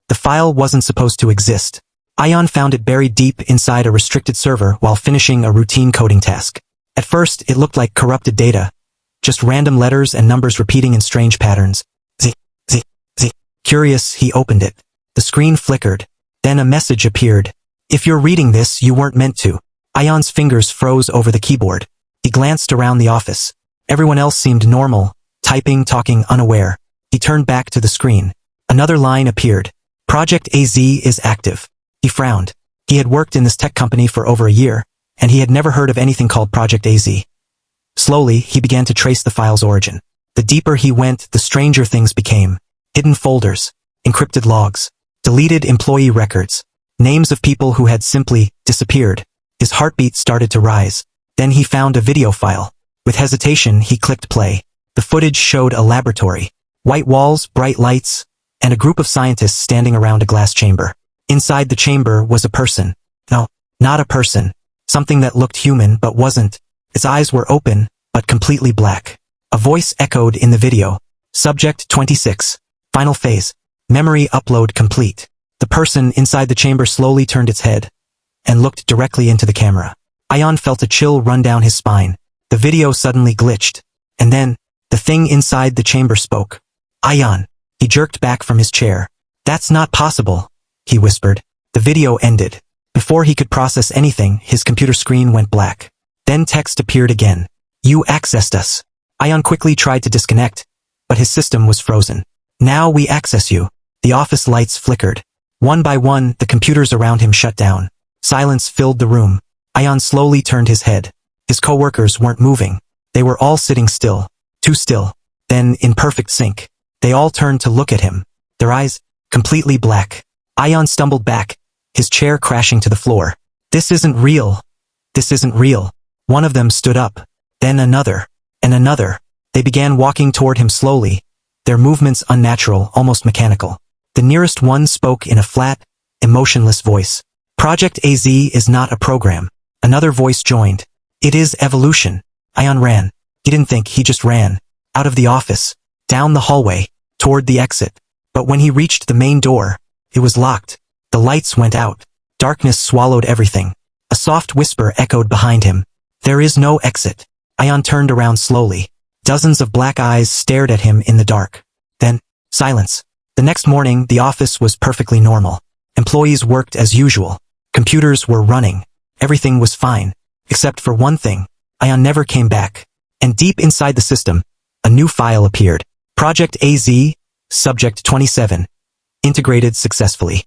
The file wasn't supposed to exist. Ayaan found it buried deep inside a restricted server while finishing a routine coding task. At first, it looked like corrupted data. Just random letters and numbers repeating in strange patterns. Z, Z, Z. Curious, he opened it. The screen flickered. Then a message appeared. If you're reading this, you weren't meant to. Ayaan's fingers froze over the keyboard. He glanced around the office. Everyone else seemed normal, typing, talking, unaware. He turned back to the screen. Another line appeared. Project AZ is active. He frowned. He had worked in this tech company for over a year, and he had never heard of anything called Project AZ. Slowly, he began to trace the file's origin. The deeper he went, the stranger things became. Hidden folders, encrypted logs, deleted employee records, names of people who had simply disappeared. His heartbeat started to rise. Then he found a video file. With hesitation, he clicked play. The footage showed a laboratory. White walls, bright lights, and a group of scientists standing around a glass chamber. Inside the chamber was a person. No, not a person. Something that looked human but wasn't. Its eyes were open, but completely black. A voice echoed in the video. Subject 26. Final phase. Memory upload complete. The person inside the chamber slowly turned its head and looked directly into the camera. Ayaan felt a chill run down his spine. The video suddenly glitched. And then, the thing inside the chamber spoke. Ayaan. He jerked back from his chair. That's not possible, he whispered. The video ended. Before he could process anything, his computer screen went black. Then text appeared again. You accessed us. Ayaan quickly tried to disconnect, but his system was frozen. Now we access you. The office lights flickered. One by one, the computers around him shut down. Silence filled the room. Ayaan slowly turned his head. His coworkers weren't moving. They were all sitting still. Too still. Then, in perfect sync, they all turned to look at him. Their eyes, completely black. Ayaan stumbled back, his chair crashing to the floor. This isn't real. This isn't real. One of them stood up. Then another. And another. They began walking toward him slowly, their movements unnatural, almost mechanical. The nearest one spoke in a flat, emotionless voice. Project AZ is not a program. Another voice joined. It is evolution. Ayaan ran. He didn't think, he just ran. Out of the office. Down the hallway. Toward the exit. But when he reached the main door, it was locked. The lights went out. Darkness swallowed everything. A soft whisper echoed behind him. There is no exit. Ayaan turned around slowly. Dozens of black eyes stared at him in the dark. Then, silence. The next morning, the office was perfectly normal. Employees worked as usual. Computers were running. Everything was fine. Except for one thing. Ayaan never came back. And deep inside the system, a new file appeared. Project AZ, Subject 27. Integrated successfully.